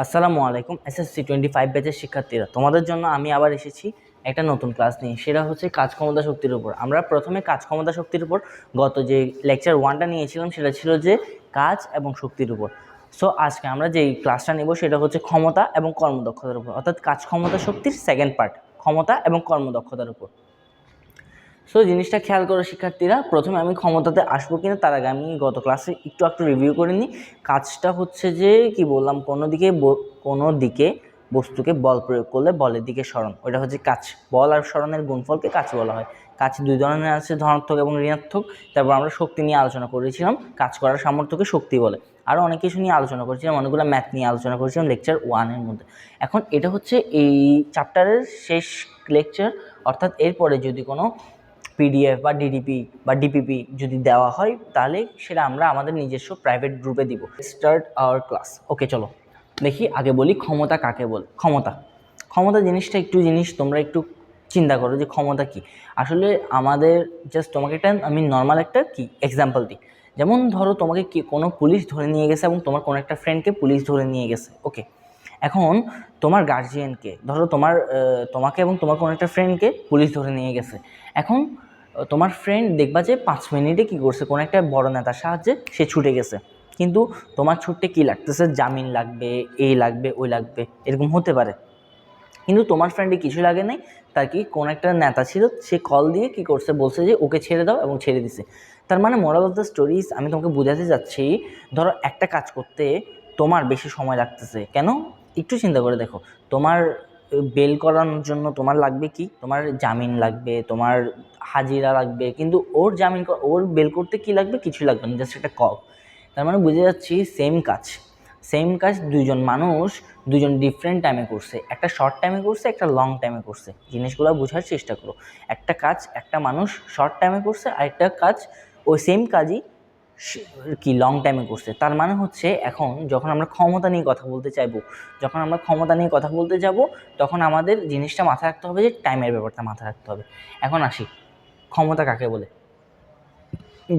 আসসালামু আলাইকুম। এসএসসি 25 ব্যাচের শিক্ষার্থীরা, তোমাদের জন্য আমি আবার এসেছি একটা নতুন ক্লাস নিয়ে। সেটা হচ্ছে কাজ ক্ষমতা শক্তির উপর। আমরা প্রথমে কাজ ক্ষমতা শক্তির উপর গত যে লেকচার 1টা নিয়েছিলাম সেটা ছিল যে কাজ এবং শক্তির উপর। সো আজকে আমরা যেই ক্লাসটা নেব সেটা হচ্ছে ক্ষমতা এবং কর্মদক্ষতার উপর, অর্থাৎ কাজ ক্ষমতা শক্তির সেকেন্ড পার্ট, ক্ষমতা এবং কর্মদক্ষতার উপর। সো জিনিসটা খেয়াল করো শিক্ষার্থীরা, প্রথমে আমি ক্ষমতাতে আসবো কিনা তার আগে আমি গত ক্লাসে একটু রিভিউ করে নিই। কাজটা হচ্ছে যে কি বললাম, কোনো দিকে বস্তুকে বল প্রয়োগ করলে বলের দিকে সরণ, ওইটা হচ্ছে কাজ। বল আর সরণের গুণফলকে কাজ বলা হয়। কাজ দুই ধরনের আছে, ধনাত্মক এবং ঋণাত্মক। তারপর আমরা শক্তি নিয়ে আলোচনা করেছিলাম, কাজ করার সামর্থ্যকে শক্তি বলে। আরও অনেক কিছু নিয়ে আলোচনা করেছিলাম, অনেকগুলো ম্যাথ নিয়ে আলোচনা করেছিলাম লেকচার 1-এর মধ্যে। এখন এটা হচ্ছে এই চ্যাপ্টারের শেষ লেকচার, অর্থাৎ এরপরে যদি কোনো পিডিএফ বা ডিডিপি বা ডিপিপি যদি দেওয়া হয় তাহলে সেটা আমরা আমাদের নিজস্ব প্রাইভেট গ্রুপে দিব। Start our class. ওকে, চলো দেখি। আগে বলি ক্ষমতা কাকে বলে। ক্ষমতা জিনিসটা তোমরা একটু চিন্তা করো যে ক্ষমতা কি আসলে। আমাদের জাস্ট তোমাকে আমি নর্মাল একটা এক্সাম্পল দিই। যেমন ধরো তোমাকে কোনো পুলিশ ধরে নিয়ে গেছে এবং তোমার কোনো একটা ফ্রেন্ডকে পুলিশ ধরে নিয়ে গেছে। ওকে, এখন তোমার গার্জিয়ানকে ধরো, তোমাকে এবং তোমার কোনো একটা ফ্রেন্ডকে পুলিশ ধরে নিয়ে গেছে। এখন তোমার ফ্রেন্ড দেখবা যে 5 মিনিটে কী করছে, কোনো একটা বড় নেতার সাহায্যে সে ছুটে গেছে। কিন্তু তোমার ছুটতে কী লাগতেছে, জামিন লাগবে, এই লাগবে, ওই লাগবে, এরকম হতে পারে। কিন্তু তোমার ফ্রেন্ডে কিছু লাগে নাই, তার কোন একটা নেতা ছিল, সে কল দিয়ে কী করছে, বলছে যে ওকে ছেড়ে দাও, এবং ছেড়ে দিছে। তার মানে মোরাল অফ দ্য স্টোরিজ আমি তোমাকে বোঝাতে যাচ্ছি, ধরো একটা কাজ করতে তোমার বেশি সময় লাগতেছে কেন, একটু চিন্তা করে দেখো। তোমার বেল করানোর জন্য তোমার লাগবে কি, তোমার জামিন লাগবে, তোমার হাজিরা লাগবে, কিন্তু ওর বেল করতে কি লাগবে, কিছু লাগবে না, জাস্ট একটা কল। তার মানে বুঝে যাচ্ছি সেম কাজ দুজন ডিফারেন্ট টাইমে করছে, একটা শর্ট টাইমে করছে, একটা লং টাইমে করছে। জিনিসগুলো বোঝার চেষ্টা করো। একটা মানুষ শর্ট টাইমে করছে, আর একটা কাজ ওই সেম কাজই লং টাইমে করছে। তার মানে হচ্ছে এখন যখন আমরা ক্ষমতা নিয়ে কথা বলতে যাব তখন আমাদের জিনিসটা মাথায় রাখতে হবে যে টাইমের ব্যাপারটা মাথায় রাখতে হবে। এখন আসি ক্ষমতা কাকে বলে।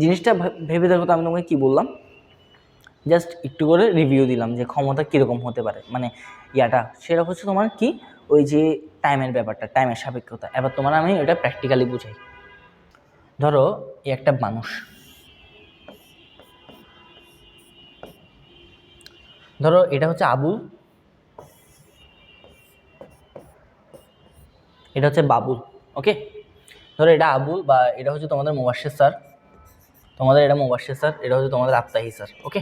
জিনিসটা ভেবে দেখো তো, আমি তোমাকে কী বললাম, জাস্ট একটু করে রিভিউ দিলাম যে ক্ষমতা কীরকম হতে পারে, মানে সেটা হচ্ছে তোমার ওই যে টাইমের ব্যাপারটা, টাইমের সাপেক্ষতা। এবার তোমার আমি এটা প্র্যাকটিক্যালি বুঝাই। ধরো একটা মানুষ, ধরো এটা হচ্ছে আবুল, এটা হচ্ছে বাবুল। ওকে, ধরো এটা আবুল, বা এটা হচ্ছে তোমাদের মুবাশশির স্যার, এটা হচ্ছে তোমাদের আফতাহি স্যার। ওকে,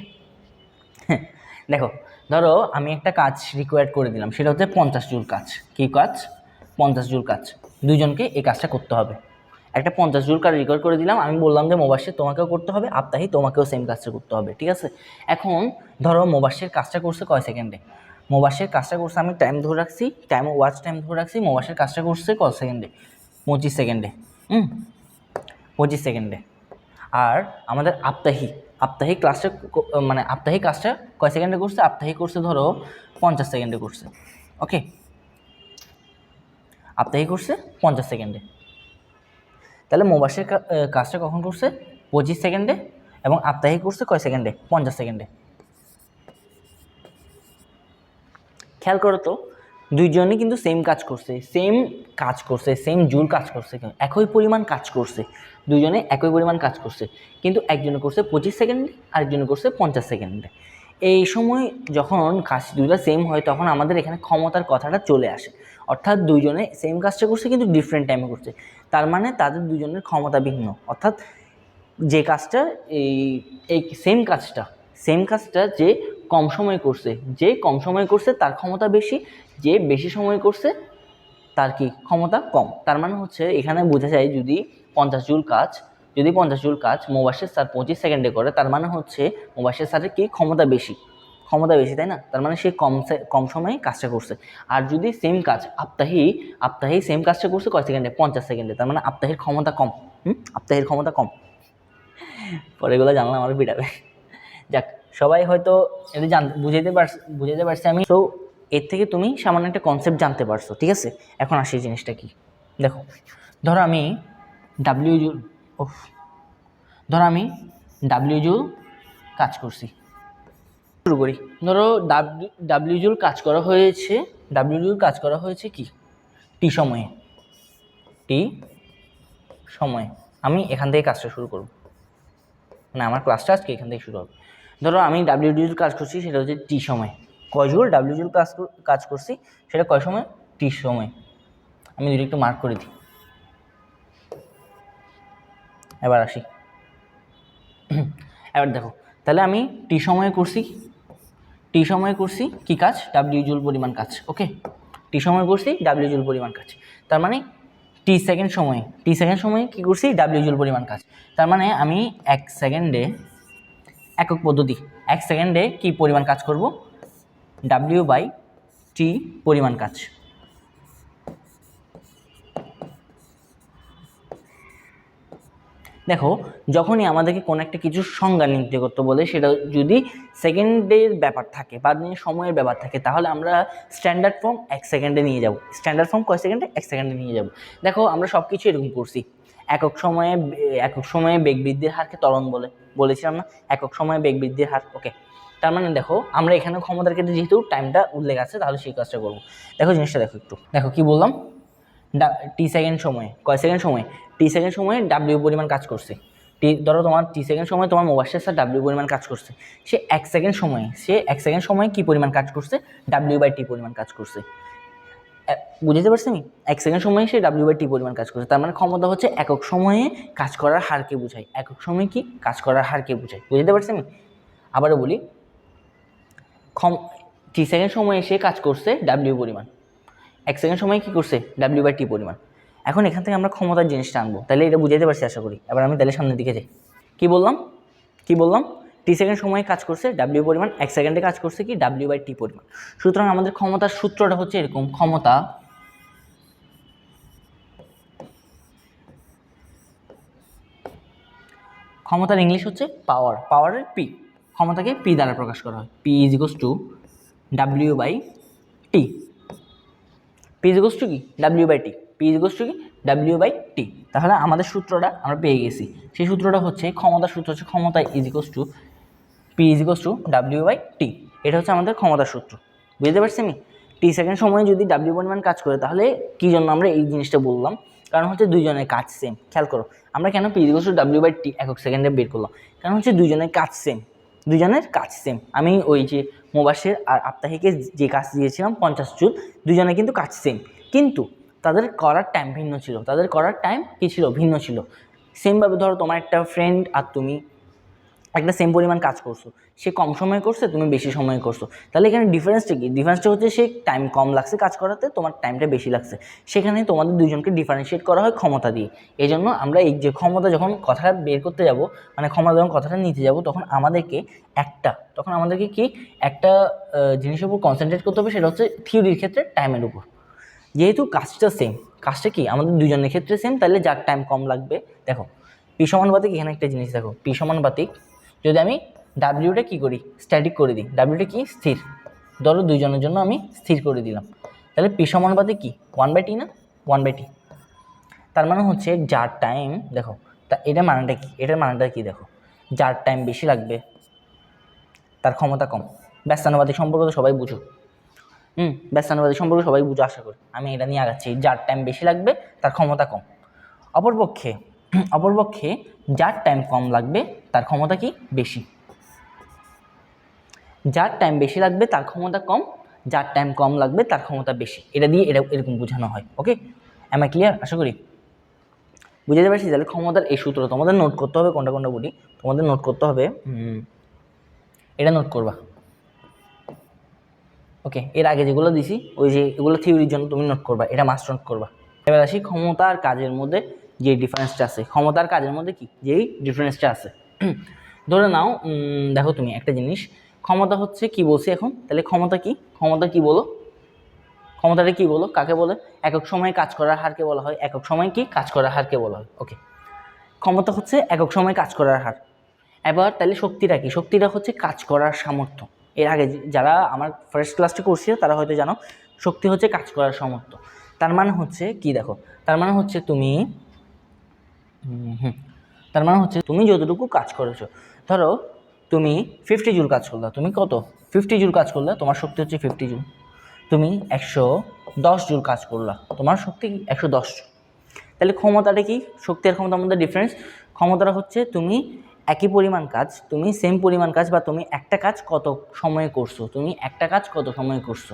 দেখো, ধরো আমি একটা কাজ রিকোয়ার্ড করে দিলাম, সেটা হচ্ছে 50 জুল কাজ। কী কাজ? 50 জুল কাজ। দুইজনকে এই কাজটা করতে হবে। একটা 50 জুল কাজ রিকোয়ার্ড করে দিলাম, আমি বললাম যে মুবাশশির তোমাকেও করতে হবে, আফতাহি তোমাকেও সেম কাজটা করতে হবে, ঠিক আছে? এখন ধরো মুবাশশির কাজটা করছে কয় সেকেন্ডে, আমি টাইম ধরে রাখছি, ওয়াচ টাইম ধরে রাখছি, মুবাশশির কাজটা করছে কয় সেকেন্ডে, 25 সেকেন্ডে। 25 সেকেন্ডে। আর আমাদের আপ্তাহিক কাজটা কয় সেকেন্ডে করছে, আপ্তাহিক করছে ধরো 50 সেকেন্ডে করছে। ওকে, আপ্তাহিক করছে 50 সেকেন্ডে। তাহলে মুবাশশির কাজটা কখন করছে? 25 সেকেন্ডে। এবং আপ্তাহিক করছে কয় সেকেন্ডে? 50 সেকেন্ডে। খেয়াল করো তো, দুইজনই কিন্তু সেম জুল কাজ করছে, একই পরিমাণ কাজ করছে, দুইজনে একই পরিমাণ কাজ করছে, কিন্তু একজনে করছে 25 সেকেন্ডে, আরেকজনে করছে 50 সেকেন্ডে। এই সময় যখন কাজ দুইটা সেম হয় তখন আমাদের এখানে ক্ষমতার কথাটা চলে আসে। অর্থাৎ দুইজনে সেম কাজটা করছে কিন্তু ডিফারেন্ট টাইমে করছে, তার মানে তাদের দুজনের ক্ষমতা ভিন্ন। অর্থাৎ যে কাজটা এই সেম কাজটা যে কম সময় করছে তার ক্ষমতা বেশি, যে বেশি সময় করছে তার ক্ষমতা কম। তার মানে হচ্ছে এখানে বোঝা যায়, যদি 50 জুল কাজ মুবাশশির স্যার 25 সেকেন্ডে করে, তার মানে হচ্ছে মুবাশশির স্যারের ক্ষমতা বেশি, তাই না? তার মানে সে কম সময়ে কাজটা করছে। আর যদি সেম কাজ আপ্তাহি সেম কাজটা করছে কয় সেকেন্ডে? 50 সেকেন্ডে। তার মানে আপ্তাহির ক্ষমতা কম। পরে এগুলো জানলাম আমার পিটাবে। যাক, সবাই হয়তো এটা বুঝাইতে পারছি আমি। তো এর থেকে তুমি সামান্য একটা কনসেপ্ট জানতে পারছো, ঠিক আছে? এখন আসি জিনিসটা কি, দেখো। ধরো আমি ডাব্লিউ জুল কাজ করছি। শুরু করি। ধরো ডাব্লিউ জুল কাজ করা হয়েছে, ডাব্লিউ জুল কাজ করা হয়েছে কি টি সময়ে, টি সময়ে। আমি এখান থেকে কাজটা শুরু করব, মানে আমার ক্লাসটা আজকে এখান থেকে শুরু হবে। ধরো আমি ডাব্লিউ জুল কাজ করছি, সেটা হচ্ছে টি সময়। কয় জুল ডাব্লিউ জুল কাজ করছি সেটা কয় সময়, টি সময়। আমি যদি একটু মার্ক করে দিই। এবার আসি, এবার দেখো, তাহলে আমি টি সময়ে করছি, টি সময়ে করছি কি কাজ, ডাব্লিউ জুল পরিমাণ কাজ। ওকে, টি সময় করছি ডাব্লিউ জুল পরিমাণ কাজ, তার মানে টি সেকেন্ড সময়ে কী করছি, ডাব্লিউ জুল পরিমাণ কাজ। তার মানে আমি 1 সেকেন্ডে, একক পদ্ধতি, 1 সেকেন্ডে কি পরিমাণ কাজ করব, ডাব্লিউ বাই টি পরিমাণ কাজ। দেখো, যখনই আমাদেরকে কোনো একটা কিছুর সংজ্ঞা নির্ণয় করতে বলে, সেটা যদি সেকেন্ডের ব্যাপার থাকে বা সময়ের ব্যাপার থাকে, তাহলে আমরা স্ট্যান্ডার্ড ফর্ম 1 সেকেন্ডে নিয়ে যাব। স্ট্যান্ডার্ড ফর্ম কয় সেকেন্ডে, 1 সেকেন্ডে নিয়ে যাব। দেখো, আমরা সব কিছু এরকম করছি। একক সময়ে বেগ বৃদ্ধির হারকে ত্বরণ বলেছিলাম না, একক সময়ে বেগ বৃদ্ধির হার। ওকে, তার মানে দেখো, আমরা এখানে ক্ষমতার ক্ষেত্রে যেহেতু টাইমটা উল্লেখ আছে, তাহলে সেই কাজটা করবো। দেখো জিনিসটা দেখো একটু, দেখো কি বললাম, টি সেকেন্ড সময়ে, কয় সেকেন্ড সময়ে, টি সেকেন্ড সময়ে ডাব্লিউ পরিমাণ কাজ করছে। ধরো তোমার টি সেকেন্ড সময় তোমার মোবাইল স্যার ডাব্লিউ পরিমাণ কাজ করছে, সে 1 সেকেন্ড সময়ে কি পরিমাণ কাজ করছে, ডাব্লিউ বাই টি পরিমাণ কাজ করছে। বুঝতে পারছি আমি, 1 সেকেন্ড সময়ে সে ডাব্লিউ বাই টি পরিমাণ কাজ করছে। তার মানে ক্ষমতা হচ্ছে একক সময়ে কাজ করার হারকে বোঝায়, একক সময়ে কি কাজ করার হারকে বোঝায়। বুঝতে পারছি আমি, আবারও বলি, টি সেকেন্ড সময়ে সে কাজ করছে ডাব্লিউ পরিমাণ, 1 সেকেন্ড সময় কী করছে, ডাব্লিউ বাই টি পরিমাণ। এখন এখান থেকে আমরা ক্ষমতার জিনিসটা আনবো, তাহলে এটা বুঝাইতে পারছি আশা করি। এবার আমি তাহলে সামনের দিকে যাই। কি বললাম, টি সেকেন্ড সময়ে কাজ করছে ডাব্লিউ পরিমাণ, 1 সেকেন্ডে কাজ করছে কি, ডাব্লিউ বাই টি পরিমাণ। সুতরাং আমাদের ক্ষমতার সূত্রটা হচ্ছে এরকম, ক্ষমতার ইংলিশ হচ্ছে পাওয়ার, পাওয়ারের পি, ক্ষমতাকে পি দ্বারা প্রকাশ করা হয়। P is equals to W by T. P is equals to কি, W by T. P is equals to কি, ডাব্লিউ বাই টি। তাহলে আমাদের সূত্রটা আমরা পেয়ে গেছি। সেই সূত্রটা হচ্ছে, ক্ষমতার সূত্র হচ্ছে ক্ষমতা is equals to P is equals to W by T. এটা হচ্ছে আমাদের ক্ষমতার সূত্র। বুঝতে পারছি আমি, টি সেকেন্ড সময়ে যদি ডাব্লিউ পরিমাণ কাজ করে, তাহলে কী জন্য আমরা এই জিনিসটা বললাম, কারণ হচ্ছে দুইজনের কাজ সেম। খেয়াল করো, আমরা কেন P is equals to W by T একক সেকেন্ডে বের করলাম, কারণ হচ্ছে দুইজনের কাজ সেম। আমি ওই যে মোবাশের আর আপ্তাহিকে যে কাজ দিয়েছিলাম 50 জুল, দুজনে কিন্তু কাজ সেম, কিন্তু তাদের করার টাইম ভিন্ন ছিল, ভিন্ন ছিল। সেমভাবে ধরো, তোমার একটা ফ্রেন্ড আর তুমি একটা সেম পরিমাণ কাজ করছো, সে কম সময়ে করছে, তুমি বেশি সময়ে করছো, তাহলে এখানে ডিফারেন্সটা কি, ডিফারেন্সটা হচ্ছে সে টাইম কম লাগছে কাজ করাতে, তোমার টাইমটা বেশি লাগছে। সেখানে তোমাদের দুজনকে ডিফারেন্সিয়েট করা হয় ক্ষমতা দিয়ে। এই জন্য আমরা এই যে ক্ষমতা যখন কথাটা বের করতে যাব, মানে ক্ষমতা যখন কথাটা নিতে যাব, তখন আমাদেরকে কি একটা জিনিসের উপর কনসেন্ট্রেট করতে হবে, সেটা হচ্ছে থিওরির ক্ষেত্রে টাইমের উপর। যেহেতু কাজটা কি আমাদের দুজনের ক্ষেত্রে সেম, তাহলে যার টাইম কম লাগবে। দেখো, পি সমানুপাতিক, এখানে একটা জিনিস দেখো, পি সমানুপাতিক যদি আমি ডাব্লিউটা কী করি, স্ট্যাটিক করে দিই, ডাব্লিউটা কি স্থির, ধরো দুইজনের জন্য আমি স্থির করে দিলাম, তাহলে পি সমানুপাতিক কি 1 বাই টি না, 1 বাই টি। তার মানে হচ্ছে যার টাইম, দেখো এটার মানেটা কি দেখো, যার টাইম বেশি লাগবে তার ক্ষমতা কম। ব্যস্তানুপাতিক সম্পর্ক তো সবাই বুঝো, ব্যস্তানুপাতিক সম্পর্ক সবাই বুঝো আশা করি। আমি এটা নিয়ে আগাচ্ছি, যার টাইম বেশি লাগবে তার ক্ষমতা কম। অপরপক্ষে যার টাইম কম লাগবে তার ক্ষমতা কি বেশি। যার টাইম বেশি লাগবে তার ক্ষমতা কম, যার টাইম কম লাগবে তার ক্ষমতা বেশি। এটা দিয়ে এরকম বোঝানো হয়। ওকে, এম আই ক্লিয়ার? আশা করি বুঝতে পারছি। তাহলে ক্ষমতার এই সূত্র তোমাদের নোট করতে হবে, কোনটা বলি তোমাদের নোট করতে হবে, এটা নোট করবা। ওকে, এর আগে যেগুলো দিছি, ওই যে এগুলো থিওরির জন্য তুমি নোট করবা, এটা মাস্ট নোট করবা। এবার আসি ক্ষমতার কাজের মধ্যে যে ডিফারেন্সটা আছে, ধরে নাও, দেখো তুমি একটা জিনিস, ক্ষমতা হচ্ছে কি বলছি এখন, তাহলে ক্ষমতা কি বলো, ক্ষমতাটা কি বলো, কাকে বলে, একক সময়ে কাজ করার হারকে বলা হয়। একক সময় কি কাজ করার হারকে বলা হয়। ওকে, ক্ষমতা হচ্ছে একক সময়ে কাজ করার হার। এবার তাহলে শক্তিটা কি, শক্তিটা হচ্ছে কাজ করার সামর্থ্য। এর আগে যারা আমার ফার্স্ট ক্লাসটা করছে তারা হয়তো জানো, শক্তি হচ্ছে কাজ করার সামর্থ্য। তার মানে হচ্ছে কি দেখো, তার মানে হচ্ছে তুমি যতটুকু কাজ করেছো, ধরো তুমি 50 জুল কাজ করলা, তুমি কত 50 জুল কাজ করলে তোমার শক্তি হচ্ছে 50 জুল। তুমি 110 জুল কাজ করলা, তোমার শক্তি 110 জুল। তাহলে ক্ষমতাটা কি, শক্তি আর ক্ষমতার মধ্যে ডিফারেন্স। ক্ষমতাটা হচ্ছে তুমি একই পরিমাণ কাজ, তুমি সেম পরিমাণ কাজ বা তুমি একটা কাজ কত সময়ে করছো, তুমি একটা কাজ কত সময়ে করছো,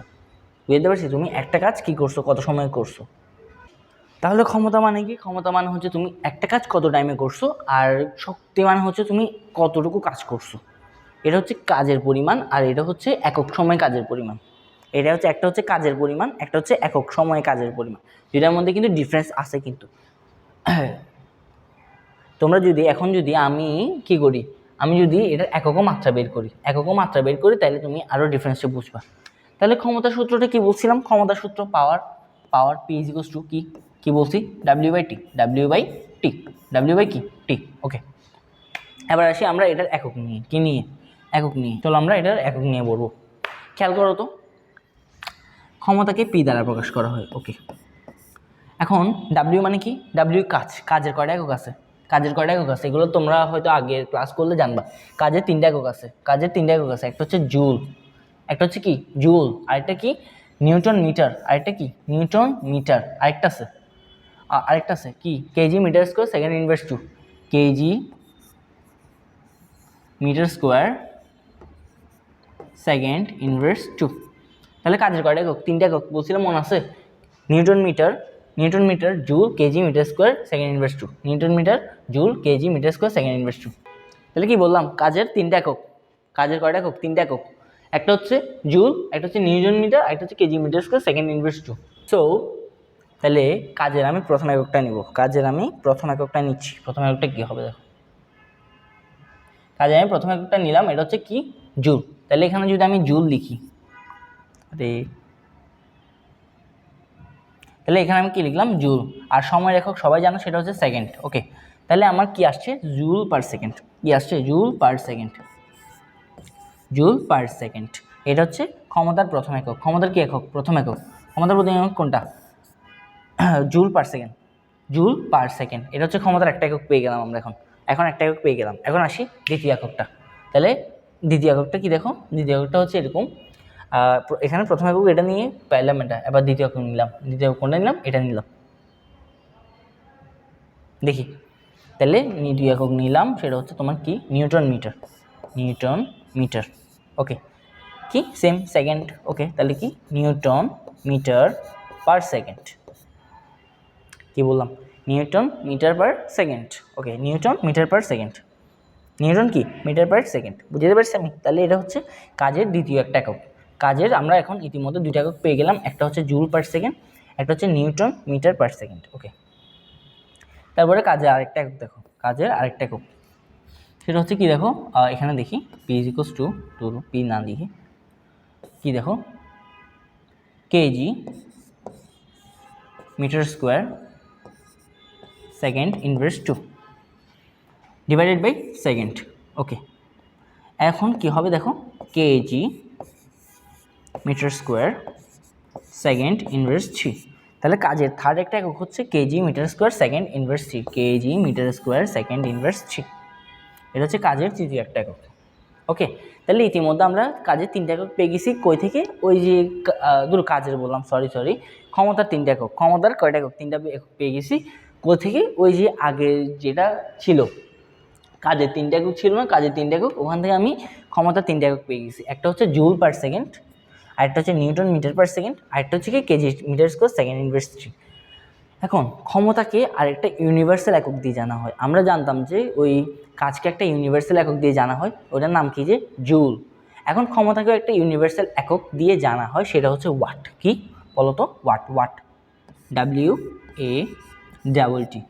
বুঝতে পারছি, তুমি একটা কাজ কি করছো, কত সময়ে করছো। তাহলে ক্ষমতা মানে কি, ক্ষমতা মানে হচ্ছে তুমি একটা কাজ কত টাইমে করছো, আর শক্তি মানে হচ্ছে তুমি কতটুকু কাজ করছো। এটা হচ্ছে কাজের পরিমাণ, আর এটা হচ্ছে একক সময় কাজের পরিমাণ। এটা হচ্ছে একটা হচ্ছে কাজের পরিমাণ, একটা হচ্ছে একক সময়ে কাজের পরিমাণ, দুটার মধ্যে কিন্তু ডিফারেন্স আছে কিন্তু। তোমরা যদি এখন যদি আমি কি করি, আমি যদি এটার এককও মাত্রা বের করি, এককও মাত্রা বের করি, তাহলে তুমি আরও ডিফারেন্সটা বুঝবা। তাহলে ক্ষমতা সূত্রটা কি বলছিলাম, ক্ষমতা সূত্র power, power P is equals to কি বলছি, W by T, W by T, W by কি টি। ওকে, এবার আসি আমরা এটার একক নিয়ে, কি নিয়ে, একক নিয়ে। চলো আমরা এটার একক নিয়ে বলবো। খেয়াল করো তো, ক্ষমতাকে পি দ্বারা প্রকাশ করা হয়। ওকে, এখন ডাব্লিউ মানে কি, ডাব্লিউ কাজ, কাজের কয়টা একক আছে, কাজের কয়টা একক আছে, এগুলো তোমরা হয়তো আগের ক্লাস করলে জানবা। কাজের 3টা একক আছে, কাজের 3টা একক আছে, একটা হচ্ছে জুল, একটা হচ্ছে কি জুল, আরেকটা কি নিউটন মিটার, আরেকটা কি নিউটন মিটার, আরেকটা আছে কি KG metre square second inverse 2, KG metre square second inverse 2। তাহলে কাজের কয়টা একক, 3টা একক বলছিলাম, মনে আছে, newton metre joule KG metre square second inverse 2, newton metre joule KG metre square second inverse 2। তাহলে কি বললাম, কাজের 3টা একক, কাজের কয়টা একক, 3টা একক, একটা হচ্ছে জুল, একটা হচ্ছে নিউটন মিটার, একটা হচ্ছে KG metre square second inverse 2। So তাহলে কাজের আমি প্রথম এককটা নিব, কাজের আমি প্রথম এককটা নিচ্ছি। প্রথম এককটা কী হবে দেখো, কাজে আমি প্রথম এককটা নিলাম, এটা হচ্ছে কি জুল। তাহলে এখানে যদি আমি জুল লিখি, তাহলে এখানে আমি কি লিখলাম জুল, আর সময়ের একক সবাই জানো সেটা হচ্ছে সেকেন্ড। ওকে, তাহলে আমার কি আসছে জুল পার সেকেন্ড, কি আসছে joule per second, joule per second. এটা হচ্ছে ক্ষমতার প্রথম একক, ক্ষমতার কি একক, প্রথম একক, ক্ষমতার প্রথম একক কোনটা, joule per second, joule per second. এটা হচ্ছে ক্ষমতার একটা একক পেয়ে গেলাম আমরা, এখন একটা একক পেয়ে গেলাম। এখন আসি দ্বিতীয় এককটা। তাহলে দ্বিতীয় এককটা কি দেখো, দ্বিতীয় এককটা হচ্ছে এরকম, এখানে প্রথম একক এটা নিয়ে পাইলাম, এটা এবার দ্বিতীয় একক নিলাম, দ্বিতীয় একক কোনটা নিলাম, এটা নিলাম, দেখি। তাহলে দ্বিতীয় একক নিলাম, সেটা হচ্ছে তোমার কি নিউটন মিটার, নিউটন মিটার। ওকে, কি সেম সেকেন্ড। ওকে, তাহলে কি নিউটন মিটার পার সেকেন্ড, কি বললাম newton metre per second. Okay, newton metre per second, newton কি মিটার পার সেকেন্ড, বুঝতে পারছি আমি। তাহলে এটা হচ্ছে কাজের দ্বিতীয় একটা একক। কাজের আমরা এখন ইতিমধ্যে দুইটা একক পেয়ে গেলাম, একটা হচ্ছে জুল পার সেকেন্ড, একটা হচ্ছে নিউটন মিটার পার সেকেন্ড। ওকে, তারপরে কাজের আরেকটা একক দেখো, কাজের আরেকটা একক সেটা হচ্ছে কি দেখো, এখানে দেখি P is equals to P না লিখে কি দেখো, KG metre square second inverse 2 divided by second. Okay, এখন কি হবে দেখো, KG metre square second inverse 3। তাহলে কাজের থার্ড একটা একক হচ্ছে KG metre square second inverse 3, KG metre square second inverse 3। এটা হচ্ছে কাজের তৃতীয় একটা একক। ওকে, তাহলে ইতিমধ্যে আমরা কাজের 3টা একক পেয়ে গেছি, কই থেকে, ওই যে কাজের বললাম, সরি ক্ষমতার 3টা একক, ক্ষমতার কয়টা একক, 3টা একক পেয়ে গেছি, কই থেকে, ওই যে আগে যেটা ছিল কাজের 3টা একক ছিল না, কাজের 3টা একক, ওখান থেকে আমি ক্ষমতার 3টা একক পেয়ে গেছি। একটা হচ্ছে জুল পার সেকেন্ড, আরেকটা হচ্ছে নিউটন মিটার পার সেকেন্ড, আরেকটা হচ্ছে কি KG metre square second inverse 3। এখন ক্ষমতাকে আরেকটা ইউনিভার্সাল একক দিয়ে জানা হয়। আমরা জানতাম যে ওই কাজকে একটা ইউনিভার্সাল একক দিয়ে জানা হয়, ওটার নাম কি যে জুল। এখন ক্ষমতাকেও একটা ইউনিভার্সাল একক দিয়ে জানা হয়, সেটা হচ্ছে ওয়াট। কি বলতো, watt, W A double T,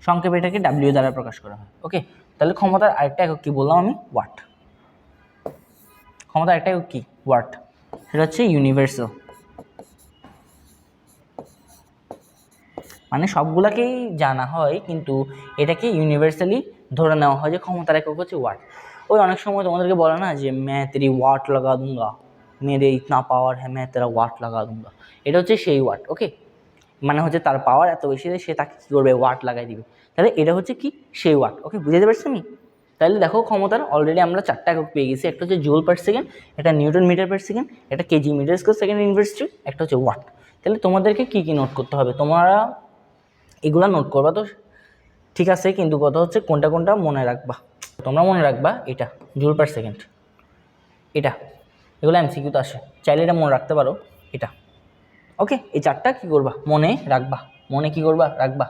সংক্ষেপে এটাকে ডাব্লিউ দ্বারা প্রকাশ করা হয়। ওকে, তাহলে ক্ষমতার আরেকটা একক কি বললাম আমি, ওয়াট। ক্ষমতার আরেকটা একক কি, ওয়াট, সেটা হচ্ছে ইউনিভার্সাল, মানে সবগুলাকেই জানা হয়, কিন্তু এটাকে ইউনিভার্সালি ধরে নেওয়া হয় যে ক্ষমতার একক হচ্ছে ওয়াট। ওই অনেক সময় তোমাদেরকে বলে না যে मैं तेरी ওয়াট লাগা दूंगा, मेरे इतना पावर है मैं तेरा ওয়াট লাগা दूंगा, এটা হচ্ছে সেই ওয়াট। ওকে, মানে হচ্ছে তার পাওয়ার এত বেশি যে সে তাকে কী করবে, ওয়াট লাগাই দিবে। তাহলে এটা হচ্ছে কি সেই ওয়াট। ওকে, বুঝতে পারছি আমি। তাহলে দেখো ক্ষমতার অলরেডি আমরা 4টা একক পেয়ে গেছি। একটা হচ্ছে জুল পার সেকেন্ড, একটা নিউটন মিটার পার সেকেন্ড, একটা KG metre square second inverse 3, একটা হচ্ছে ওয়াট। তাহলে তোমাদেরকে কী কী নোট করতে হবে, তোমরা এগুলা নোট করবা তো ঠিক আছে, কিন্তু কথা হচ্ছে কোনটা কোনটা মনে রাখবা। তোমরা মনে রাখবা এটা জুল পার সেকেন্ড, এটা, এগুলো এমসিকিউ তো আসে, চাইলে এটা মনে রাখতে পারো এটা। ওকে, এই 4টা কী করবা, মনে রাখবা। মনে কী করবা, রাখবা।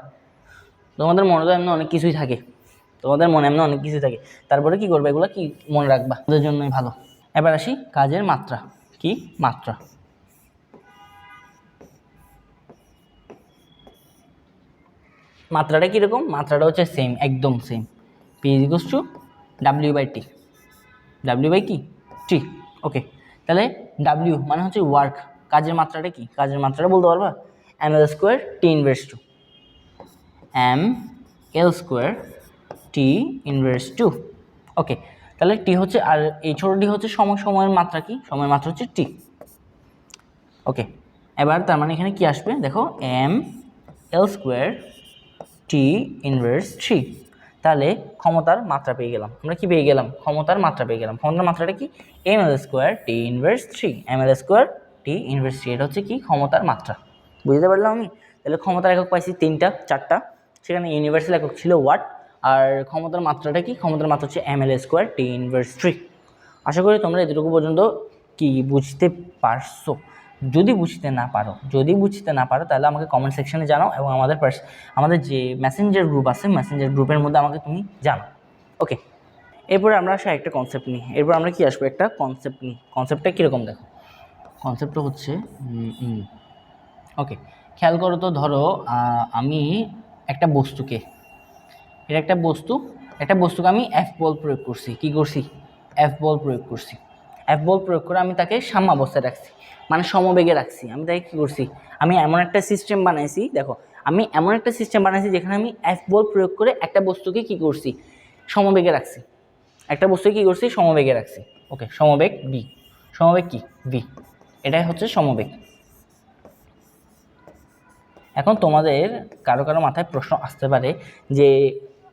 তোমাদের মনে তো এমনি অনেক কিছুই থাকে, তারপরে কি করবে, এগুলো কি মনে রাখবা, ওদের জন্যই ভালো। এবার আসি কাজের মাত্রা। কি মাত্রা? মাত্রাটা কীরকম? মাত্রাটা হচ্ছে সেম, একদম same, P is equals to W by T. W by কি? টি। ওকে, তাহলে ডাব্লিউ মানে হচ্ছে ওয়ার্ক, কাজের মাত্রাটা কি? কাজের মাত্রাটা বলতে পারবা? M L square T inverse two, M L square T inverse two. Okay, তাহলে টি হচ্ছে, আর এই ছোটো টি হচ্ছে সময়ের মাত্রা। কি সময়ের মাত্রা? হচ্ছে টি। ওকে, এবার তার মানে এখানে কি আসবে দেখো, M L square T inverse 3। তাহলে ক্ষমতার মাত্রা পেয়ে গেলাম আমরা। কি পেয়ে গেলাম? ক্ষমতার মাত্রা পেয়ে গেলাম। ক্ষমতার মাত্রাটা কি? M L square T inverse 3, M L square T inverse 3। এটা হচ্ছে কি? ক্ষমতার মাত্রা। বুঝতে পারলাম আমি? তাহলে ক্ষমতার একক পাইছি 3টা 4টা, সেখানে ইউনিভার্সাল একক ছিল ওয়াট, আর ক্ষমতার মাত্রাটা কি? ক্ষমতার মাত্রা হচ্ছে M L square T inverse 3। আশা করি তোমরা এতটুকু পর্যন্ত কি বুঝতে পারছো। যদি বুঝতে না পারো তাহলে আমাকে কমেন্ট সেকশনে জানাও, এবং আমাদের যে মেসেঞ্জার গ্রুপ আছে, মেসেঞ্জার গ্রুপের মধ্যে আমাকে তুমি জানাও। ওকে, এরপরে আমরা আসি একটা কনসেপ্ট নিই। এরপর আমরা কি আসবো, একটা কনসেপ্ট নিই। কনসেপ্টটা কীরকম দেখো, কনসেপ্টটা হচ্ছে ওকে, খেয়াল করো তো, ধরো আমি একটা বস্তুকে, এটা একটা বস্তুকে আমি এফ বল প্রয়োগ করছি। কি করছি? এফ বল প্রয়োগ করছি। এফ বল প্রয়োগ করে আমি তাকে সাম্যাবস্থায় রাখছি, মানে সমবেগে রাখছি। আমি তাকে কী করছি? আমি এমন একটা সিস্টেম বানাইছি, দেখো আমি এমন একটা সিস্টেম বানাইছি যেখানে আমি এফ বল প্রয়োগ করে একটা বস্তুকে কী করছি? সমবেগে রাখছি। একটা বস্তুকে কী করছি? সমবেগে রাখছি। ওকে, সমবেগ বি। সমবেগ কি? ভি। এটাই হচ্ছে সমবেগ। এখন তোমাদের কারো মাথায় প্রশ্ন আসতে পারে যে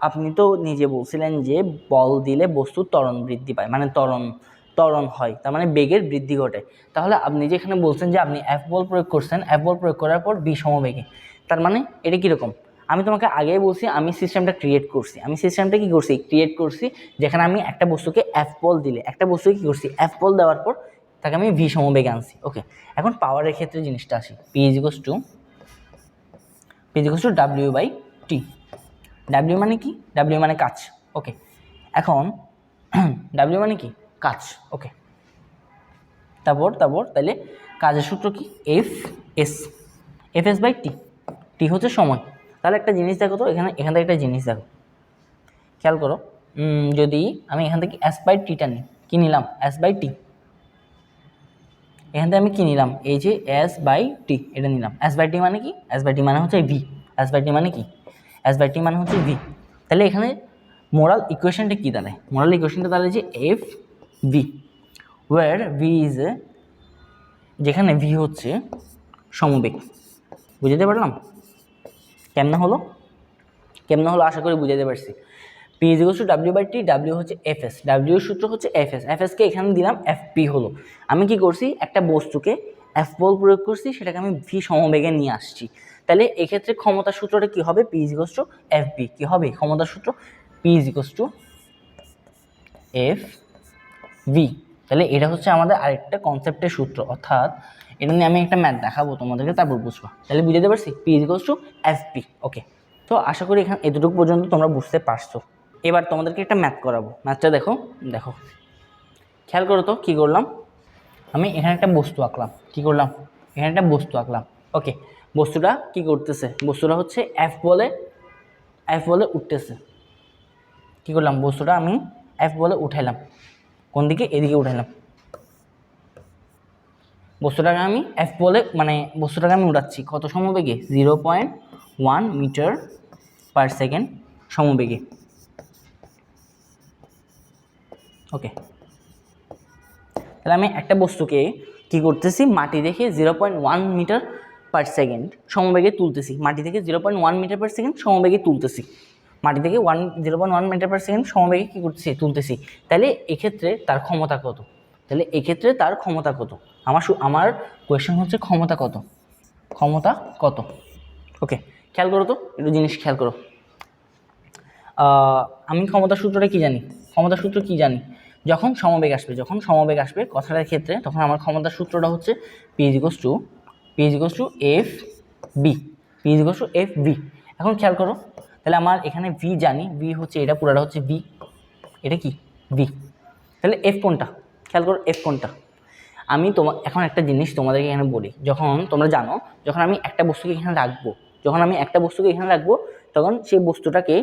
আপনি তো নিজে বলছিলেন যে বল দিলে বস্তুর ত্বরণ বৃদ্ধি পায়, মানে ত্বরণ হয়, তার মানে বেগের বৃদ্ধি ঘটে। তাহলে আপনি যে এখানে বলছেন যে আপনি এফ বল প্রয়োগ করছেন, এফ বল প্রয়োগ করার পর বি সমবেগে, তার মানে এটা কীরকম? আমি তোমাকে আগেই বলছি আমি সিস্টেমটা ক্রিয়েট করছি, যেখানে আমি একটা বস্তুকে এফ বল দিলে, একটা বস্তুকে কী করছি? এফ বল দেওয়ার পর তাকে আমি ভি সমবেগে আনছি। ওকে, এখন পাওয়ারের ক্ষেত্রে জিনিসটা আসি। P is equals to W by T. W মানে কি? ডাব্লিউ মানে কাজ। ওকে, এখন ডাব্লিউ মানে কি? কাজ। ওকে, তারপর তাহলে কাজের সূত্র কি? F S by T. টি হচ্ছে সময়। তাহলে একটা জিনিস দেখো তো, এখান থেকে একটা জিনিস দেখো, খেয়াল করো, যদি আমি এখান থেকে এস বাই টিটা নিই, কী নিলাম? S by T. এখান থেকে আমি কী নিলাম? এই যে এস বাই টি, এটা নিলাম। এস বাই টি মানে কি? এস বাই টি মানে হচ্ছে ভি। এস বাই টি মানে কি? এস বাই টি মানে হচ্ছে ভি। তাহলে এখানে মোরাল ইকুয়েশনটা কী দাঁড়ায়? মোরাল ইকুয়েশনটা দাঁড়ায় যে F V, or V is যেখানে ভি হচ্ছে সমবেগ। বুঝতে পারলাম কেমনে হলো? আশা করি বুঝাতে পারছি। P is equals to W by T, W হচ্ছে এফ এস, ডাব্লিউর সূত্র হচ্ছে এফ এসকে এখানে দিলাম এফ পি হলো। আমি কি করছি? একটা বস্তুকে এফ বল প্রয়োগ করছি, সেটাকে আমি ভি সমবেগে নিয়ে আসছি। তাহলে এক্ষেত্রে ক্ষমতার সূত্রটা কী হবে? P is equals to F V. কী হবে ক্ষমতার সূত্র? P is equals to F V. তাহলে এটা হচ্ছে আমাদের আরেকটা কনসেপ্টের সূত্র, অর্থাৎ এটা নিয়ে আমি একটা ম্যাথ দেখাবো তোমাদেরকে, তারপর বুঝবা। তাহলে বুঝতে পারছি P is equals to F P. Okay, তো আশা করি এখানে এতটুকু পর্যন্ত তোমরা বুঝতে পারছো। এবার তোমাদেরকে একটা ম্যাথ করাবো। ম্যাথটা দেখো, খেয়াল করো তো কী করলাম। আমি এখানে একটা বস্তু আঁকলাম। কী করলাম? এখানে একটা বস্তু আঁকলাম। ওকে, বস্তুটা কি করতেছে? বস্তুটা হচ্ছে এফ বলে উঠতেছে। কী করলাম? বস্তুটা আমি এফ বলে উঠাইলাম। কোন দিকে? এদিকে উঠাইলাম। বস্তুটাকে আমি এফ বলে, মানে বস্তুটাকে আমি উড়াচ্ছি কত সমবেগে? 0.1 মিটার পার সেকেন্ড সমবেগে। ওকে, তাহলে আমি একটা বস্তুকে কি করতেছি? মাটি থেকে 0.1 মিটার পার সেকেন্ড সমবেগে তুলতেছি। মাটি থেকে 0.1 মিটার পার সেকেন্ড সমবেগে তুলতেছি। মাটি থেকে 0.1 মিটার পার সেকেন্ড সমবেগে কী করতেছি, তুলতেছি। তাহলে এক্ষেত্রে তার ক্ষমতা কত? তাহলে এক্ষেত্রে তার ক্ষমতা কত? আমার কোয়েশ্চেন হচ্ছে ক্ষমতা কত, ক্ষমতা কত। ওকে, খেয়াল করো তো, একটু জিনিস খেয়াল করো। আমি ক্ষমতার সূত্রটা কি জানি? ক্ষমতার সূত্র কি জানি? যখন সমবেগ আসবে কথাটার ক্ষেত্রে, তখন আমার ক্ষমতার সূত্রটা হচ্ছে P is to F V. এখন খেয়াল করো, তাহলে আমার এখানে ভি জানি, ভি হচ্ছে এটা, পুরাটা হচ্ছে ভি, এটা কি ভি। তাহলে এফ কোনটা? খেয়াল করো এফ কোনটা। আমি এখন একটা জিনিস তোমাদেরকে এখানে বলি, যখন তোমরা জানো, যখন আমি একটা বস্তুকে এখানে রাখবো, তখন সেই বস্তুটাকে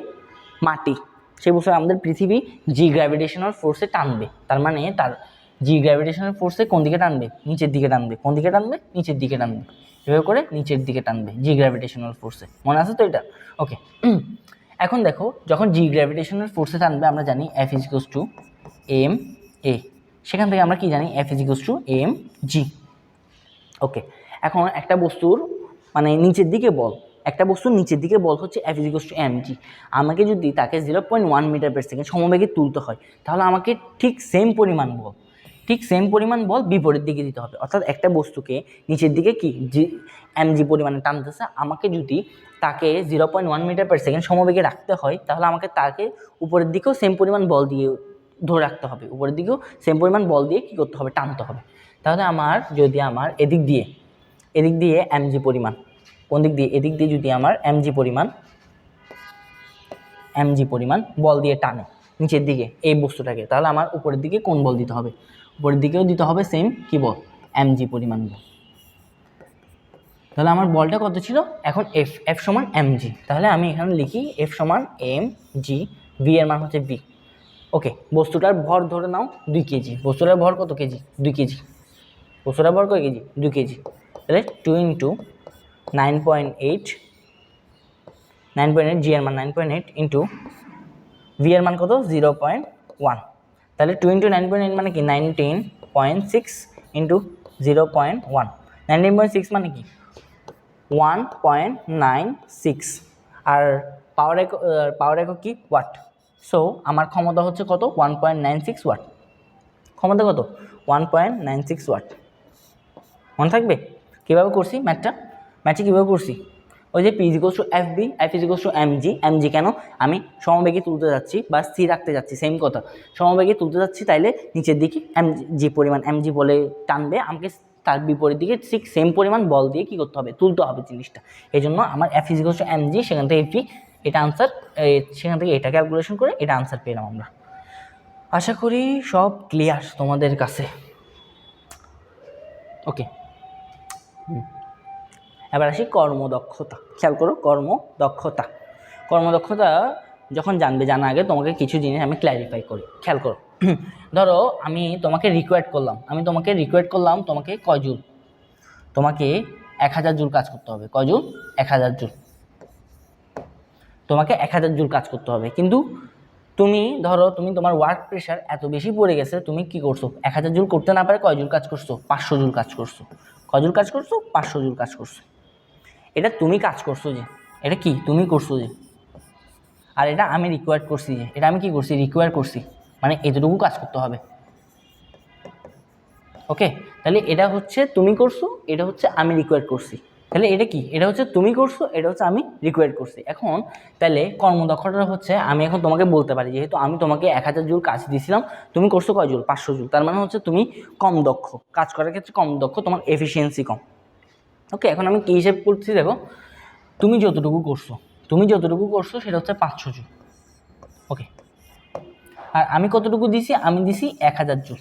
মাটি, সেই বস্তু আমাদের পৃথিবী জি গ্র্যাভিটেশনাল ফোর্সে টানবে। তার মানে তার জি গ্র্যাভিটেশনাল ফোর্সে কোন দিকে টানবে? নিচের দিকে টানবে। কোন দিকে টানবে? নিচের দিকে টানবে। এভাবে করে নিচের দিকে টানবে জি গ্র্যাভিটেশনাল ফোর্সে। মনে আছে তো এটা? ওকে, এখন দেখো, যখন জি গ্র্যাভিটেশনাল ফোর্সে টানবে, আমরা জানি F is equals to M A. সেখান থেকে আমরা কি জানি? F is equals to M G. Okay, এখন একটা বস্তুর মানে নিচের দিকে বল হচ্ছে F is equals to M G. আমাকে যদি তাকে 0.1 মিটার পার সেকেন্ড সমবেগে তুলতে হয়, তাহলে আমাকে ঠিক সেম পরিমাণ বল বিপরীত দিকে দিতে হবে। অর্থাৎ একটা বস্তুকে নিচের দিকে কি এম জি পরিমাণে টানতেছে, আমাকে যদি তাকে 0.1 মিটার পার সেকেন্ড সমবেগে রাখতে হয়, তাহলে আমাকে তাকে উপরের দিকেও সেম পরিমাণ বল দিয়ে ধরে রাখতে হবে, উপরের দিকেও সেম পরিমাণ বল দিয়ে কী করতে হবে? টানতে হবে। তাহলে যদি আমার এদিক দিয়ে এমজি পরিমাণ, কোন দিক দিয়ে? এদিক দিয়ে যদি আমার এমজি পরিমাণ বল দিয়ে টানে নিচের দিকে এই বস্তুটাকে, তাহলে আমার উপরের দিকে কোন বল দিতে হবে? উপরের দিকেও দিতে হবে সেম কি বল? এমজি পরিমাণ বল। তাহলে আমার বলটা কত ছিল? এখন এফ সমান এমজি। তাহলে আমি এখানে লিখি এফ সমান এম জি, ভি এর মান হচ্ছে ভি। ওকে, বস্তুটার ভর ধরে নাও 2 কেজি। বস্তুটার ভর কত কেজি? 2 কেজি। বস্তুটার ভর কত কেজি? 2 কেজি। তাহলে 2 ইন্টু 9.8, জি এর মান 9.8 ইন্টু ভি এর মান কত? 0.1। তাহলে 2 ইন্টু 9.8 মানে কি? 19.6 ইন্টু 0.1। 19.6 মানে কি? 1.96। আর পাওয়ার একক কি? ওয়াট। সো আমার ক্ষমতা হচ্ছে কত? 1.96 ওয়াট। ক্ষমতা কত? 1.96 ওয়াট। মনে থাকবে কীভাবে করছি ম্যাথটা কীভাবে করছি? ওই যে P equals to F V, F equals to M G কেন? আমি সমবেগে তুলতে যাচ্ছি বা স্থির রাখতে যাচ্ছি, সেম কথা। সমবেগে তুলতে যাচ্ছি, তাইলে নিচের দিকে এমজি বলে টানবে, আমাকে তার বিপরীত দিকে ঠিক সেম পরিমাণ বল দিয়ে কী করতে হবে? তুলতে হবে জিনিসটা। এই জন্য আমার এফ ইকুয়ালস টু এমজি, সেখান থেকে এফি, এটা আনসার, সেখান থেকে এটা ক্যালকুলেশন করে এটা আনসার পেলাম আমরা। আশা করি সব ক্লিয়ার তোমাদের কাছে। ওকে, এবার আসি কর্মদক্ষতা। খেয়াল করো, কর্মদক্ষতা যখন জানার আগে তোমাকে কিছু জিনিস আমি ক্ল্যারিফাই করি। খেয়াল করো, ধরো আমি তোমাকে রিকোয়েস্ট করলাম, তোমাকে কয় জুল? তোমাকে 1000 জুল কাজ করতে হবে। কয় জুল? 1000 জুল। তোমাকে 1000 জুল কাজ করতে হবে, কিন্তু তুমি তোমার ওয়ার্ক প্রেশার এত বেশি পড়ে গেছে, তুমি কি করছো? 1000 জুল করতে না পারে কয় জুল কাজ করছো? 500 জুল কাজ করছো। কয় জুল কাজ করছো? 500 জুল কাজ করছো। এটা তুমি কাজ করছো যে, এটা কি তুমি করছো যে, আর এটা আমি রিকোয়ার্ড করছি যে, এটা আমি কি করছি? রিকোয়ার করছি, মানে এতটুকু কাজ করতে হবে। ওকে, তাহলে এটা হচ্ছে তুমি করছো, এটা হচ্ছে আমি রিকোয়ার্ড করছি। তাহলে এটা কি? এটা হচ্ছে তুমি করছো, এটা হচ্ছে আমি রিকোয়ার্ড করছি। এখন তাহলে কর্মদক্ষতা হচ্ছে, আমি এখন তোমাকে বলতে পারি, যেহেতু আমি তোমাকে 1000 জুল কাজ দিয়েছিলাম, তুমি করছো কয় জুল? 500 জুল। তার মানে হচ্ছে তুমি কম দক্ষ, কাজ করার ক্ষেত্রে কম দক্ষ, তোমার এফিসিয়েন্সি কম। ওকে, এখন আমি কী হিসেব করছি দেখো, তুমি যতটুকু করছো সেটা হচ্ছে 500 জুল। ওকে, আর আমি কতটুকু দিছি? আমি দিছি 1000 জুল।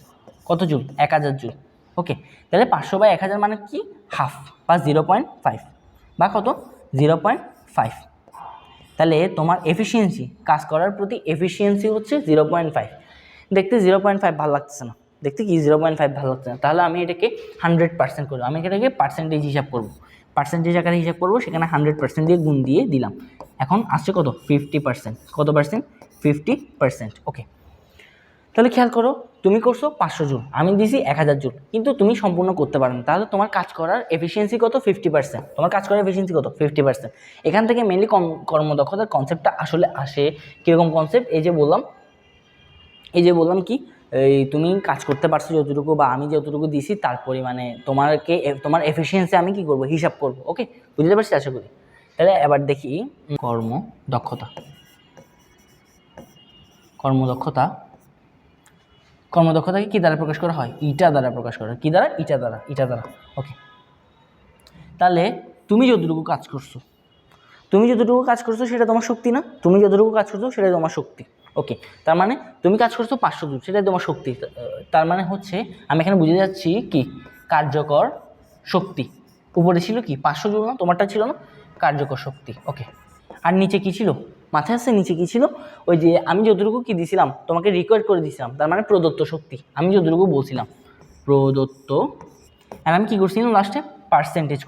কত জুল? 1000 জুল। ওকে, তাহলে 500/1000 মানে কি? হাফ বা 0.5 বা কত? 0.5। তাহলে তোমার এফিসিয়েন্সি, কাজ করার প্রতি এফিসিয়েন্সি হচ্ছে 0.5। দেখতে 0.5 ভালো লাগতেছে না, তাহলে আমি এটাকে 100% করবো। আমি এটাকে পার্সেন্টেজ হিসাব করবো, আকারে হিসাব করবো, সেখানে 100% দিয়ে গুণ দিয়ে দিলাম। এখন আসছে কত? 50%। কত পার্সেন্ট? 50%। ওকে, তাহলে খেয়াল করো, তুমি করছো 500 জুল, আমি দিছি 1000 জুল, কিন্তু তুমি সম্পূর্ণ করতে পারো না। তাহলে তোমার কাজ করার এফিসিয়েন্সি কত? 50%। তোমার কাজ করার এফিসিয়েন্সি কত? 50%। এখান থেকে মেনলি কর্মদক্ষতার কনসেপ্টটা আসলে আসে। কীরকম কনসেপ্ট? এই যে বললাম কি, এই তুমি কাজ করতে পারছো যতটুকু বা আমি যতটুকু দিছি তার পরিমাণে তোমার এফিসিয়েন্সি আমি কি করব? হিসাব করব। ওকে, বুঝতে পারছি আশা করি। তাহলে এবার দেখি কর্মদক্ষতাকে কি দ্বারা প্রকাশ করা হয়? ইটা দ্বারা প্রকাশ করা হয়। কি দ্বারা? ইটা দ্বারা। ওকে, তাহলে তুমি যতটুকু কাজ করছো সেটা তোমার শক্তি না? তুমি যতটুকু কাজ করছো সেটাই তোমার শক্তি। ওকে, তার মানে তুমি কাজ করছো 500 জুল, সেটাই তোমার শক্তি। তার মানে হচ্ছে আমি এখানে বুঝে যাচ্ছি কি, কার্যকর শক্তি উপরে ছিল কি 500 জুল না? তোমারটা ছিল না? কার্যকর শক্তি। ওকে, আর নিচে কি ছিল? মাথায় আসছে নিচে কি ছিল? ওই যে আমি যতটুকু কি দিছিলাম, তোমাকে রিকোয়ার করে দিছিলাম, তার মানে প্রদত্ত শক্তি। আমি যতটুকু বলছিলাম প্রদত্ত, আর আমি কি করছিলাম লাস্টে? পার্সেন্টেজ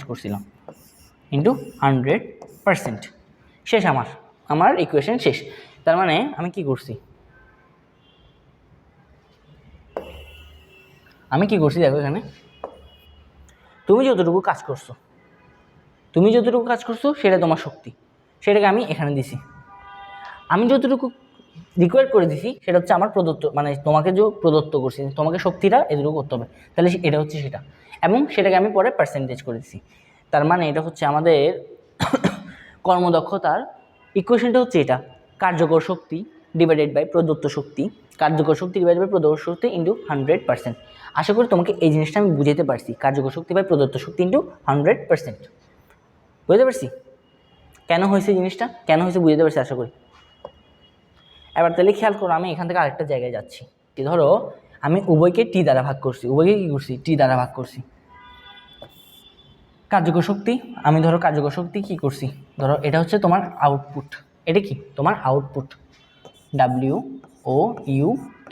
করছিলাম ইন্টু 100%। শেষ, আমার ইকুয়েশন শেষ। তার মানে আমি কি করছি দেখো এখানে, তুমি যতটুকু কাজ করছো সেটা তোমার শক্তি, সেটাকে আমি এখানে দিছি। আমি যতটুকু রিকোয়ার করে দিছি সেটা হচ্ছে আমার প্রদত্ত, মানে তোমাকে যে প্রদত্ত করছি, তোমাকে শক্তিটা এতটুকু করতে হবে, তাহলে এটা হচ্ছে সেটা, এবং সেটাকে আমি পরে পার্সেন্টেজ করে দিছি। তার মানে এটা হচ্ছে আমাদের কর্মদক্ষতার ইকুয়েশনটা হচ্ছে এটা, কার্যকর শক্তি ডিভাইডেড বাই প্রদত্ত শক্তি, ইন্টু 100%। আশা করি তোমাকে এই জিনিসটা আমি বুঝাতে পারছি, কার্যকর শক্তি বাই প্রদত্ত শক্তি ইন্টু 100%। বুঝতে পারছি কেন হয়েছে জিনিসটা, বুঝতে পারছি আশা করি। এবার তাহলে খেয়াল করো, আমি এখান থেকে আরেকটা জায়গায় যাচ্ছি। ধরো আমি উভয়কে টি দ্বারা ভাগ করছি, টি দ্বারা ভাগ করছি। কার্যকর শক্তি, আমি ধরো কার্যকর শক্তি কি করছি, ধরো এটা হচ্ছে তোমার আউটপুট, এটা কি তোমার আউটপুট, WOUT,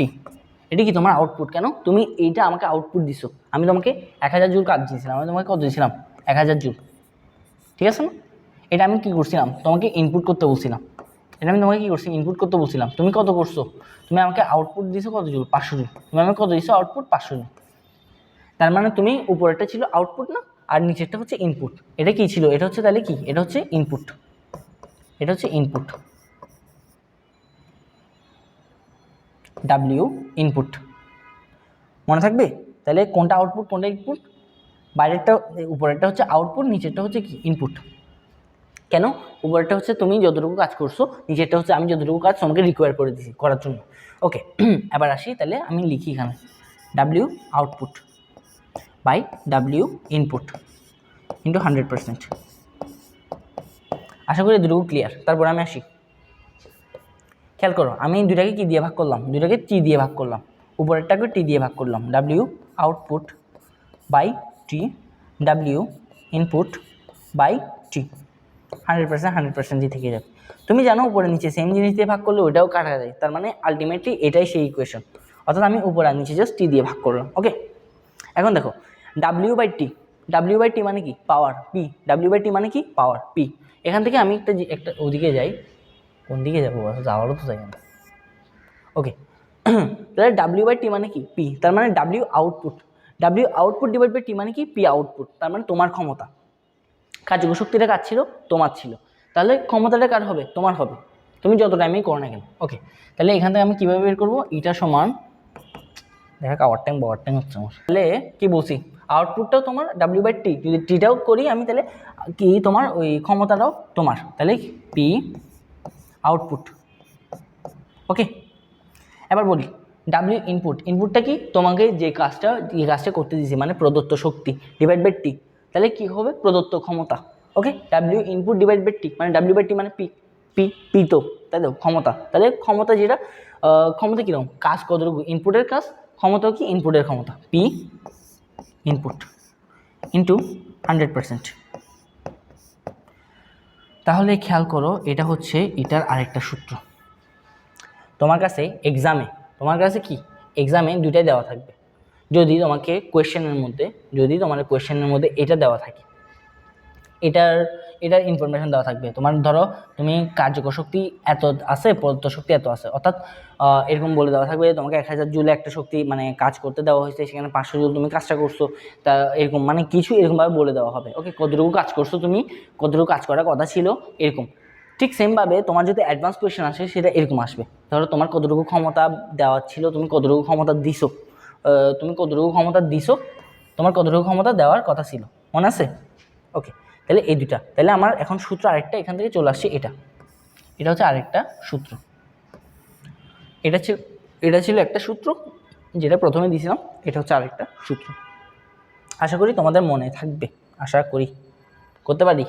এটা কি তোমার আউটপুট। কেন? তুমি এইটা আমাকে আউটপুট দিছো, আমি তোমাকে 1000 জুল কাজ দিয়েছিলাম, আমি তোমাকে কত দিয়েছিলাম? 1000 জুল, ঠিক আছে না? এটা আমি কি করছিলাম? তোমাকে ইনপুট করতে বলছিলাম, ইনপুট করতে বলছিলাম। তুমি কত করছো? তুমি আমাকে আউটপুট দিছো কত জুল? 500 জুল। তুমি আমাকে কত দিছো? Output 500 joule. তার মানে তুমি উপরেরটা ছিল আউটপুট না, আর নিচেরটা হচ্ছে ইনপুট। এটা কি ছিল? এটা হচ্ছে তাহলে কি? এটা হচ্ছে ইনপুট, ইনপুট। মনে থাকবে? তাহলে কোনটা আউটপুট কোনটা ইনপুট? বাইরেরটা, উপরেরটা হচ্ছে আউটপুট, নিচেরটা হচ্ছে কি? ইনপুট। কেন? উপরেরটা হচ্ছে তুমি যতটুকু কাজ করছো, নিচেরটা হচ্ছে আমি যতটুকু কাজ তোমাকে রিকোয়ার করে দিছি করার জন্য। ওকে, এবার আসি, তাহলে আমি লিখি এখানে W output by W input into 100%। আশা করি দুটুকু ক্লিয়ার। তারপর আমি আসি, খেয়াল করো, আমি দুইটাকে কি দিয়ে ভাগ করলাম? দুইটাকে টি দিয়ে ভাগ করলাম, উপরেরটাকে টি দিয়ে ভাগ করলাম। W output by T, W input by T, 100% দিয়ে থেকে যাবে। তুমি জানো উপরে নিচে সেম জিনিস দিয়ে ভাগ করলে ওইটাও কাটা যায়, তার মানে আলটিমেটলি এটাই সেই ইকুয়েশন। অর্থাৎ আমি উপরে আর নিচে জাস্ট টি দিয়ে ভাগ করলাম। ওকে, এখন দেখো W বাই টি মানে কি? পাওয়ার পি। W বাই টি মানে কি? পাওয়ার পি। এখান থেকে আমি একটা ওদিকে যাই, কোন দিকে যাবো? যাওয়ারও তো যাই না। ওকে, তাহলে W বাই টি মানে কি? পি। তার মানে W output divide by T মানে কি? P output. তার মানে তোমার ক্ষমতা, কার্যকর শক্তিটা কার ছিল? তোমার ছিল। তাহলে ক্ষমতাটা কার হবে? তোমার হবে, তুমি যত টাইমেই করো না কেন। ওকে, তাহলে এখান থেকে আমি কীভাবে বের করবো? ইটা সমান, দেখা ওভার টাইম হচ্ছে আমার। তাহলে কি বলছি? আউটপুটটাও তোমার W বাই টি, যদি টিটাও করি আমি তাহলে কি তোমার ওই ক্ষমতাটাও তোমার, তাহলে পি আউটপুট। ওকে, এবার বলি W ইনপুটটা কি? তোমাকে যে কাজটা করতে দিয়েছি, মানে প্রদত্ত শক্তি ডিভাইড বাই টি, তাহলে কি হবে? প্রদত্ত ক্ষমতা। ওকে, W input divide by T, মানে W বাই টি মানে পি তো, তাই তো ক্ষমতা। তাহলে ক্ষমতা যেটা, ক্ষমতা কীরকম? কাজ কতটুকু? ইনপুটের কাজ। ক্ষমতাও কি? ইনপুটের ক্ষমতা। P input into 100%। তাহলে খেয়াল করো, এটা হচ্ছে এটার আরেকটা সূত্র। তোমার কাছে এক্সামে দুইটাই দেওয়া থাকবে। যদি তোমার কোয়েশ্চেনের মধ্যে এটা দেওয়া থাকে, এটার এটার ইনফরমেশন দেওয়া থাকবে। তোমার ধরো তুমি কার্যকর শক্তি এত আছে, প্রদত্ত শক্তি এত আছে, অর্থাৎ এরকম বলে দেওয়া থাকবে তোমাকে 1000 জুলে একটা শক্তি মানে কাজ করতে দেওয়া হয়েছে, সেখানে 500 জুল তুমি কাজটা করছো, তা এরকম মানে কিছু এরকমভাবে বলে দেওয়া হবে। ওকে, কতটুকু কাজ করছো তুমি, কতটুকু কাজ করার কথা ছিল, এরকম। ঠিক সেমভাবে তোমার যদি অ্যাডভান্স কোয়েশ্চেন আসে সেটা এরকম আসবে, ধরো তোমার কতটুকু ক্ষমতা দেওয়া ছিল, তুমি কতটুকু ক্ষমতা দিছো, তুমি কতটুকু ক্ষমতা দিছো, তোমার কতটুকু ক্ষমতা দেওয়ার কথা ছিল, মনে আছে? ওকে, তাহলে এই দুটা, তাহলে আমার এখন সূত্র আরেকটা এখান থেকে চলে আসছে, এটা হচ্ছে আরেকটা সূত্র। এটা ছিল একটা সূত্র যেটা প্রথমে দিয়েছিলাম, এটা হচ্ছে আরেকটা সূত্র। আশা করি তোমাদের মনে থাকবে, আশা করি, করতে পারি।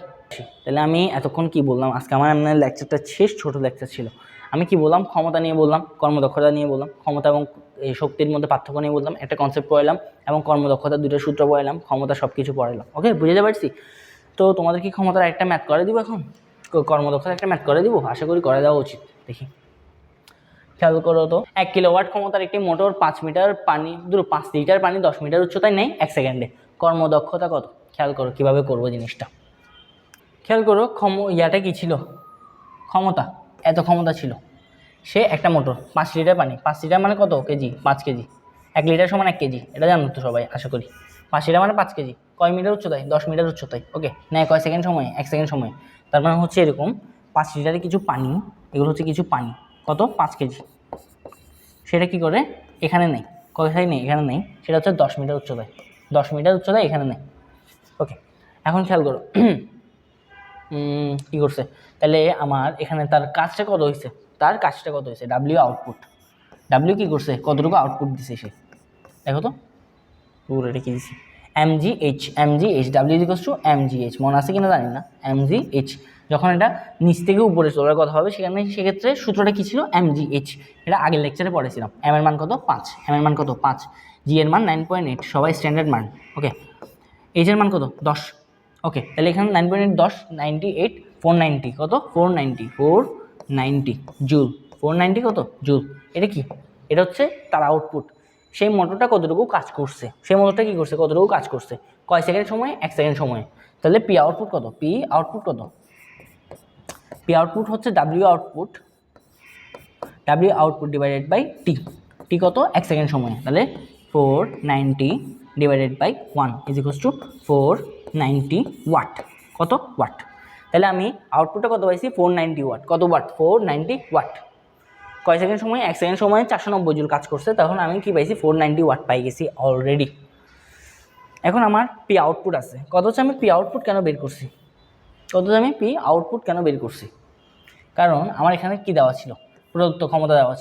তাহলে আমি এতক্ষণ কি বললাম, আজকে আমার এমনি লেকচারটা শেষ, ছোট লেকচার ছিল। আমি কি বললাম, ক্ষমতা নিয়ে বললাম, কর্মদক্ষতা নিয়ে বললাম, ক্ষমতা এবং এই শক্তির মধ্যে পার্থক্য নিয়ে বললাম, একটা কনসেপ্ট পড়ালাম, এবং কর্মদক্ষতার দুটো সূত্র পড়ালাম, ক্ষমতা সব কিছু পড়ালাম। ওকে, বুঝতে পারছি? তো তোমাদের কি ক্ষমতার একটা ম্যাথ করে দিব এখন, কর্মদক্ষতার একটা ম্যাথ করে দিব, আশা করি করে দেওয়া উচিত। দেখি, খেয়াল করো তো, 1 কিলোওয়াট ক্ষমতার একটি মোটর 5 লিটার পানি 5 লিটার পানি 10 মিটার উচ্চতায় নেয় 1 সেকেন্ডে, কর্মদক্ষতা কত? খেয়াল করো কীভাবে করবো জিনিসটা। খেয়াল করো, ইয়াটা কী ছিল, ক্ষমতা, এত ক্ষমতা ছিল, সে একটা মোটর 5 লিটার পানি, 5 লিটার মানে কত কেজি, 5 কেজি, 1 লিটার সমান 1 কেজি, এটা জানো তো সবাই আশা করি। 5 লিটার মানে 5 কেজি, কয় মিটার উচ্চতায়, 10 মিটার উচ্চতায়। ওকে, নেয় কয় সেকেন্ড সময়ে, 1 সেকেন্ড সময়ে। তার মানে হচ্ছে এরকম 5 লিটারে কিছু পানি, এগুলো হচ্ছে কিছু পানি, কত, 5 কেজি, সেটা কি করে এখানে নেই, কোথায় নেই, এখানে নেই, সেটা হচ্ছে 10 মিটার উচ্চতায়, 10 মিটার উচ্চতায় এখানে নেই। ওকে, এখন খেয়াল করো কী করছে, তাহলে আমার এখানে তার কাজটা কত হয়েছে, ডাব্লিউ আউটপুট, ডাব্লিউ কী করছে, কতটুকু আউটপুট দিছে সে, দেখো তো পুরো এটা কী দিছি, MGH, W equals to MGH, মনে আছে কিনা জানি না, এমজিএইচ, যখন এটা নিচ থেকে উপরে চলার কথা হবে সেক্ষেত্রে সূত্রটা কী ছিল, এমজিএইচ, এটা আগের লেকচারে পড়েছিলাম। এম এর মান কত, 5, এম এর মান কত, 5, জি এর মান 9.8, সবাই স্ট্যান্ডার্ড মান। ওকে, এইচ এর মান কত, 10। ওকে, তাহলে এখানে 9.8 10 98 490 কত, 490 জুল, 490 কত জুল, এটা কি, এটা হচ্ছে তার আউটপুট। সেই মোটরটা কতটুকু কাজ করছে, সেই মোটরটা কী করছে, কতটুকু কাজ করছে, কয় সেকেন্ড সময়ে, 1 সেকেন্ড সময়ে। তাহলে পি আউটপুট কত, পি আউটপুট হচ্ছে W output divided by T কত, 1 সেকেন্ড সময়ে। তাহলে 490 divided by 1 is equals to 490 watt, কত ওয়াট। তাহলে আমি আউটপুটটা কত পাইছি, 490 ওয়াট, কত ওয়াট, 490 ওয়াট, কয় সেকেন্ড সময়, 1 সেকেন্ড সময়ে 490 জুল কাজ করছে, তখন আমি কি পাইছি, 490 ওয়াট পাই গেছি অলরেডি। এখন আমার পি আউটপুট আছে কত, হচ্ছে আমি পি আউটপুট কেন বের করছি, কারণ আমার এখানে কি দেওয়া ছিল, প্রদত্ত ক্ষমতা দেওয়া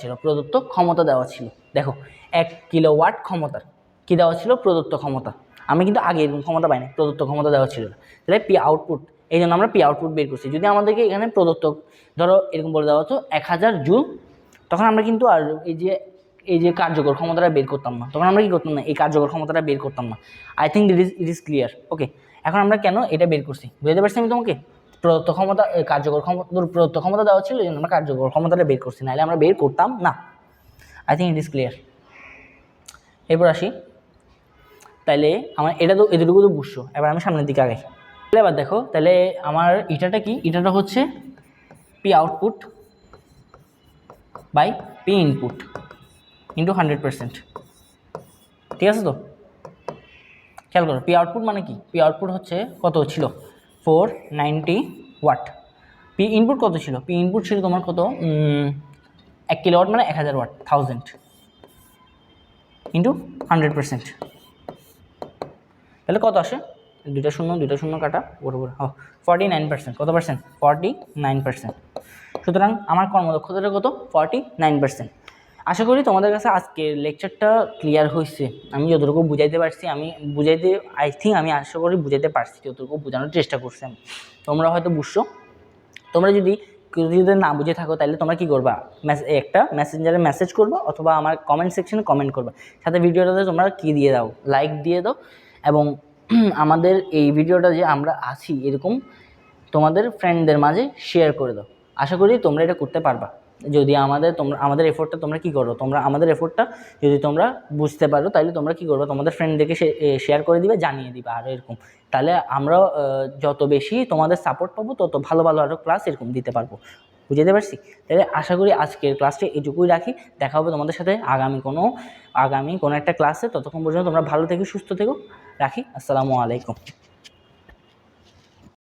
ছিল, দেখো 1 কিলোওয়াট ক্ষমতার কি দেওয়া ছিল, প্রদত্ত ক্ষমতা। আমি কিন্তু আগে এরকম ক্ষমতা পাইনি, প্রদত্ত ক্ষমতা দেওয়া ছিল না, তাহলে পি আউটপুট, এই জন্য আমরা পি আউটপুট বের করছি। যদি আমাদেরকে এখানে প্রদত্ত ধরো এরকম বলে দেওয়া হতো 1000 জুল, তখন আমরা কিন্তু আর এই যে কার্যকর ক্ষমতাটা বের করতাম না, তখন আমরা কি করতাম না, এই কার্যকর ক্ষমতাটা বের করতাম না। I think it is clear. Okay, এখন আমরা কেন এটা বের করছি বুঝতে পারছি আমি তোমাকে, প্রদত্ত ক্ষমতা দেওয়া ছিল, এই জন্য আমরা কার্যকর ক্ষমতাটা বের করছি, নাহলে আমরা বের করতাম না। I think it is clear. এরপর আসি, তাহলে আমার এটা তো এতটুকু তো বুঝছো, এবার আমি সামনের দিকে আগাই। তাহলে এবার দেখো, তাহলে আমার এটাটা কি, এটাটা হচ্ছে P output by P input into 100%, ঠিক আছে তো? খেয়াল করো, পি আউটপুট মানে কি, পি আউটপুট হচ্ছে কত ছিল, 490 ওয়াট, পি ইনপুট কত ছিল, পি ইনপুট ছিল তোমার কত, 1 কিলোওয়াট মানে 1000 ওয়াট, 1000 ইন্টু 100%, তাহলে কত আসে, দুইটা শূন্য কাটা বরাবর, 49%, কত পার্সেন্ট, 49%। সুতরাং আমার কর্মদক্ষতাটা কত, 49%। আশা করি তোমাদের কাছে আজকের লেকচারটা ক্লিয়ার হয়েছে, আমি যতটুকু বুঝাইতে পারছি, আমি আশা করি বুঝাইতে পারছি, যতটুকু বোঝানোর চেষ্টা করছি আমি, তোমরা হয়তো বুঝছো। তোমরা যদি না বুঝে থাকো, তাহলে তোমরা কি করবা, একটা মেসেঞ্জারে মেসেজ করবা, অথবা আমার কমেন্ট সেকশনে কমেন্ট করবা, সাথে ভিডিওটাতে তোমরা কি দিয়ে দাও, লাইক দিয়ে দাও, এবং আমাদের এই ভিডিওটা যে আমরা আছি এরকম তোমাদের ফ্রেন্ডদের মাঝে শেয়ার করে দাও। আশা করি তোমরা এটা করতে পারবা। যদি আমাদের এফোর্টটা তোমরা কী করো, তোমরা আমাদের এফোর্টটা যদি তোমরা বুঝতে পারো, তাহলে তোমরা কী করবে, তোমাদের ফ্রেন্ডদেরকে শেয়ার করে দিবে, জানিয়ে দিবে আরও এরকম। তাহলে আমরা যত বেশি তোমাদের সাপোর্ট পাবো, তত ভালো ভালো আরও ক্লাস এরকম দিতে পারবো। বুঝতে পারছি? তাহলে আশা করি আজকের ক্লাসটা এটুকুই রাখি। দেখা হবে তোমাদের সাথে আগামী কোনো একটা ক্লাসে। ততক্ষণ পর্যন্ত তোমরা ভালো থেকো, সুস্থ থেকো। রাখি। আসসালামু আলাইকুম।